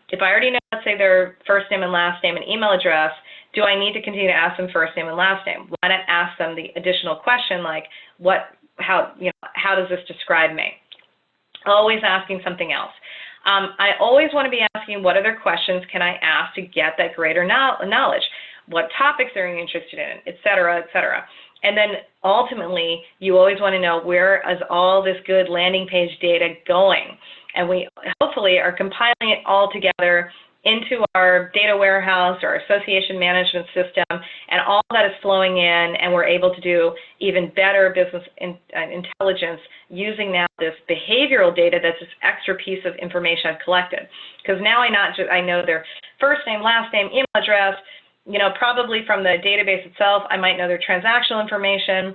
if I already know, let's say, their first name and last name and email address, do I need to continue to ask them first name and last name? Why not ask them the additional question like, how does this describe me? Always asking something else. I always want to be asking what other questions can I ask to get that greater knowledge. what topics they're interested in, et cetera, et cetera. And then ultimately, you always want to know, where is all this good landing page data going? And we hopefully are compiling it all together into our data warehouse or association management system, and all that is flowing in, and we're able to do even better business intelligence using now this behavioral data, that's this extra piece of information I've collected. Because now I know their first name, last name, email address, probably from the database itself, I might know their transactional information.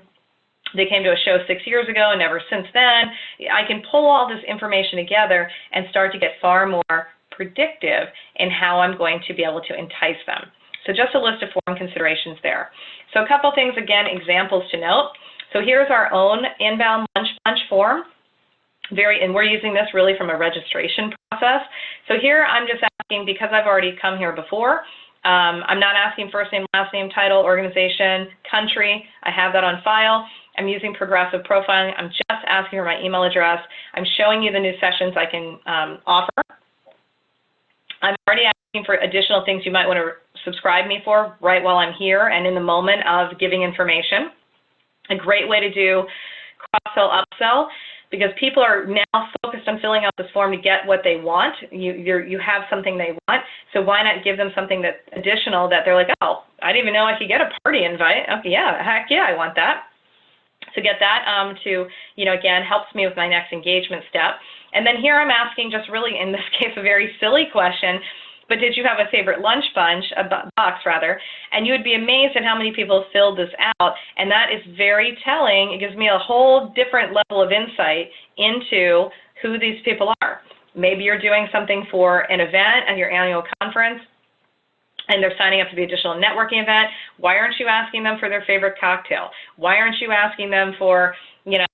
They came to a show 6 years ago and never since then. I can pull all this information together and start to get far more predictive in how I'm going to be able to entice them. So just a list of form considerations there. So a couple things, again, examples to note. So here's our own inbound lunch bunch form. And we're using this really from a registration process. So here I'm just asking, because I've already come here before, I'm not asking first name, last name, title, organization, country. I have that on file. I'm using progressive profiling. I'm just asking for my email address. I'm showing you the new sessions I can offer. I'm already asking for additional things you might want to subscribe me for right while I'm here and in the moment of giving information. A great way to do cross-sell, upsell, because people are now focused on filling out this form to get what they want. You have something they want, so why not give them something that's additional that they're like, oh, I didn't even know I could get a party invite. Okay, yeah, heck yeah, I want that. So get that again, helps me with my next engagement step. And then here I'm asking, just really in this case, a very silly question, but did you have a favorite lunch box rather? And you would be amazed at how many people filled this out, and that is very telling. It gives me a whole different level of insight into who these people are. Maybe you're doing something for an event at your annual conference, and they're signing up to the additional networking event. Why aren't you asking them for their favorite cocktail? Why aren't you asking them for,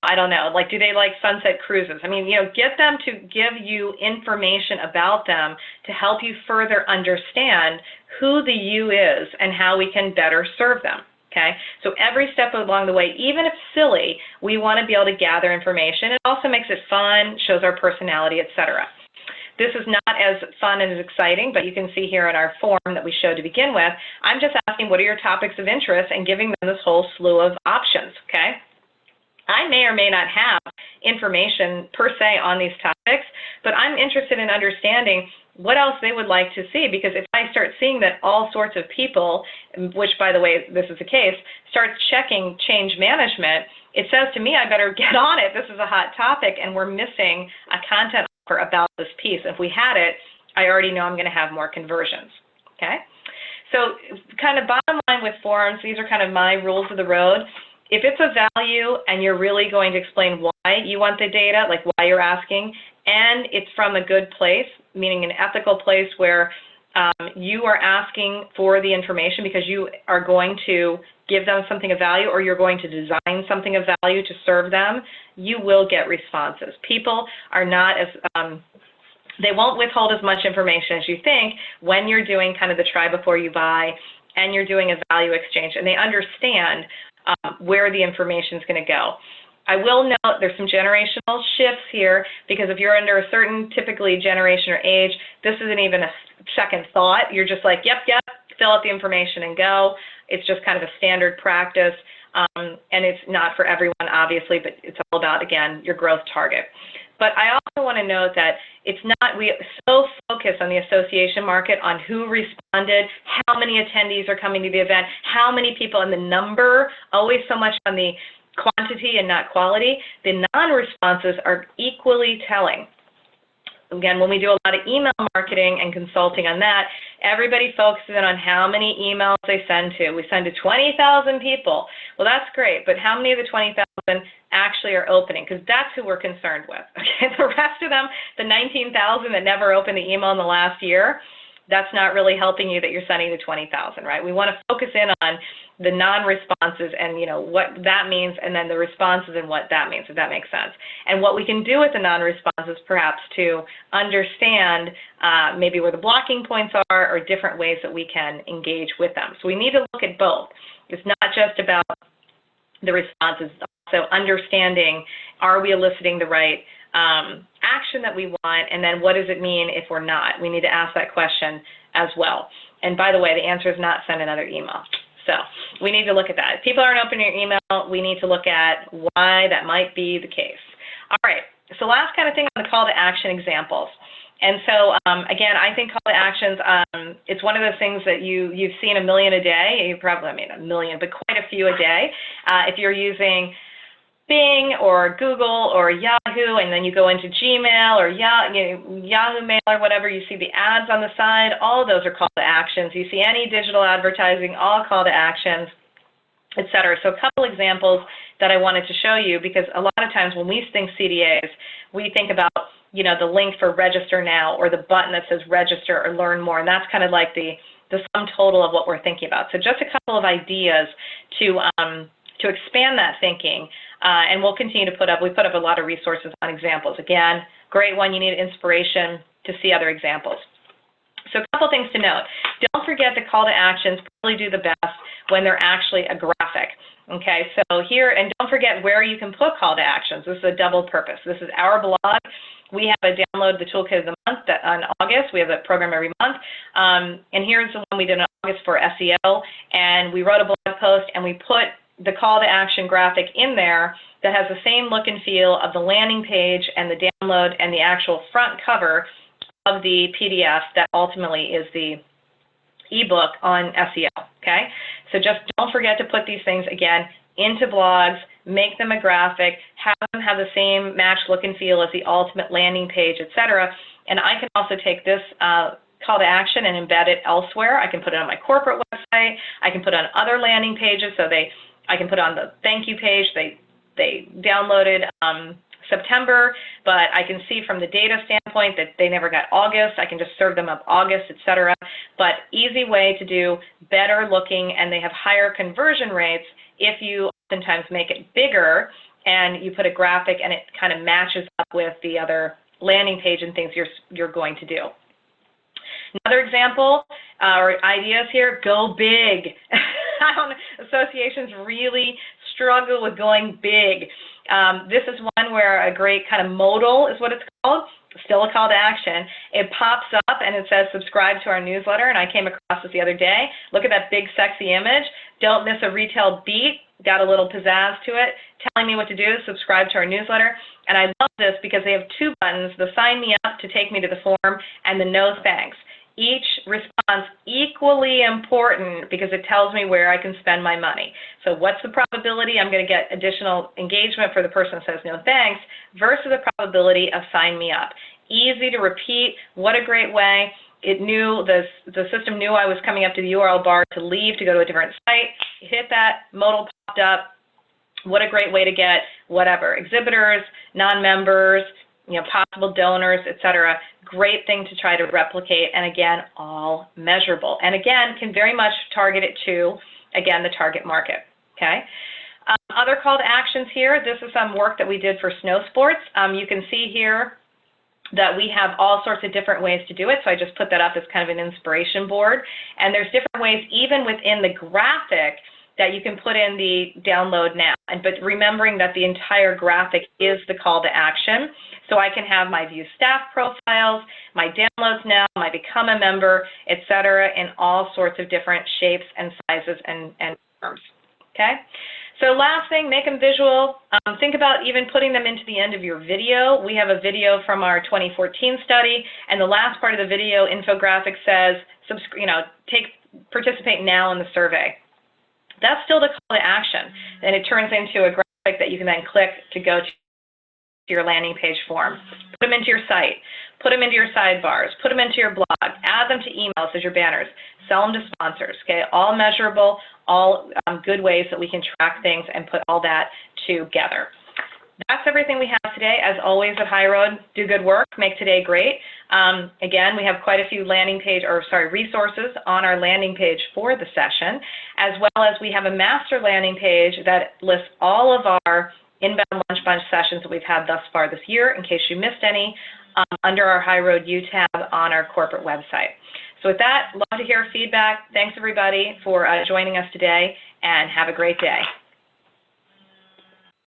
I don't know, like, do they like sunset cruises? I mean, get them to give you information about them to help you further understand who the you is and how we can better serve them, okay? So every step along the way, even if silly, we want to be able to gather information. It also makes it fun, shows our personality, et cetera. This is not as fun and as exciting, but you can see here in our form that we showed to begin with, I'm just asking what are your topics of interest and giving them this whole slew of options, okay? I may or may not have information per se on these topics, but I'm interested in understanding what else they would like to see, because if I start seeing that all sorts of people, which by the way, this is the case, start checking change management, it says to me I better get on it. This is a hot topic and we're missing a content offer about this piece. If we had it, I already know I'm going to have more conversions, okay? So kind of bottom line with forums, these are kind of my rules of the road. If it's a value and you're really going to explain why you want the data, like why you're asking, and it's from a good place, meaning an ethical place where you are asking for the information because you are going to give them something of value or you're going to design something of value to serve them, you will get responses. People are not as, they won't withhold as much information as you think when you're doing kind of the try before you buy and you're doing a value exchange, and they understand where the information is going to go. I will note there's some generational shifts here, because if you're under a certain typically generation or age, this isn't even a second thought. You're just like, yep, fill out the information and go. It's just kind of a standard practice, and it's not for everyone, obviously, but it's all about, again, your growth target. But I also want to note that it's not, we so focus on the association market on who responded, how many attendees are coming to the event, how many people, and the number, always so much on the quantity and not quality. The non-responses are equally telling. Again, when we do a lot of email marketing and consulting on that, everybody focuses in on how many emails they send to. We send to 20,000 people. Well, that's great, but how many of the 20,000 actually are opening? Because that's who we're concerned with. Okay, the rest of them, the 19,000 that never opened the email in the last year, that's not really helping you that you're sending to 20,000, right? We want to focus in on the non-responses and what that means, and then the responses and what that means, if that makes sense. And what we can do with the non-responses perhaps to understand maybe where the blocking points are or different ways that we can engage with them. So we need to look at both. It's not just about the responses, also understanding, are we eliciting the right action that we want, and then what does it mean if we're not? We need to ask that question as well. And by the way, the answer is not send another email. So we need to look at that. If people aren't opening your email, we need to look at why that might be the case. All right, so last kind of thing on the call to action examples. And so, again, I think call to actions, it's one of those things that you've seen a million a day. You probably, I mean, a million, but quite a few a day. If you're using Bing or Google or Yahoo, and then you go into Gmail or Yahoo Mail or whatever, you see the ads on the side, all of those are call to actions. You see any digital advertising, all call to actions, et cetera. So a couple examples that I wanted to show you, because a lot of times when we think CDAs, we think about, you know, the link for register now or the button that says register or learn more, and that's kind of like the sum total of what we're thinking about. So just a couple of ideas to expand that thinking, and we'll continue to put up a lot of resources on examples. Again, great one, you need inspiration to see other examples. So a couple things to note. Don't forget the call to actions probably do the best when they're actually a graphic. Okay, so here, and don't forget where you can put call to actions. This is a double purpose. This is our blog. We have a download the toolkit of the month that on August. We have a program every month. And here's the one we did in August for SEO. And we wrote a blog post and we put the call to action graphic in there that has the same look and feel of the landing page and the download and the actual front cover of the PDF that ultimately is the ebook on SEO, okay? So just don't forget to put these things, again, into blogs, make them a graphic, have them have the same match look and feel as the ultimate landing page, etc. And I can also take this call to action and embed it elsewhere. I can put it on my corporate website. I can put it on other landing pages. So I can put it on the thank you page. They downloaded September, but I can see from the data standpoint that they never got August. I can just serve them up August, etc. But easy way to do better looking, and they have higher conversion rates if you oftentimes make it bigger and you put a graphic and it kind of matches up with the other landing page and things you're going to do. Another example or ideas here, go big. Associations really struggle with going big. This is one where a great kind of modal is what it's called, still a call to action. It pops up and it says subscribe to our newsletter, and I came across this the other day. Look at that big sexy image. Don't miss a retail beat. Got a little pizzazz to it, telling me what to do, subscribe to our newsletter. And I love this because they have two buttons, the sign me up to take me to the form and the no thanks. Each response equally important because it tells me where I can spend my money. So what's the probability I'm going to get additional engagement for the person that says no thanks versus the probability of sign me up. Easy to repeat. What a great way. It knew, the system knew I was coming up to the URL bar to leave to go to a different site. Hit that, modal popped up. What a great way to get whatever, exhibitors, non-members, possible donors, etc. Great thing to try to replicate, and again, all measurable. And again, can very much target it to, again, the target market, okay? Other call to actions here, this is some work that we did for snow sports. You can see here that we have all sorts of different ways to do it, so I just put that up as kind of an inspiration board. And there's different ways, even within the graphic, that you can put in the download now. But remembering that the entire graphic is the call to action. So I can have my view staff profiles, my downloads now, my become a member, etc., in all sorts of different shapes and sizes and forms. Okay? So last thing, make them visual. Think about even putting them into the end of your video. We have a video from our 2014 study, and the last part of the video infographic says, participate now in the survey. That's still the call to action, and it turns into a graphic that you can then click to go to your landing page form. Put them into your site, put them into your sidebars, put them into your blog, add them to emails as your banners, sell them to sponsors, okay? All measurable, all good ways that we can track things and put all that together. That's everything we have today. As always at HighRoad, do good work, make today great. Again, we have quite a few resources on our landing page for the session, as well as we have a master landing page that lists all of our inbound lunch bunch sessions that we've had thus far this year, in case you missed any, under our HighRoad U tab on our corporate website. So with that, love to hear feedback. Thanks everybody for joining us today, and have a great day.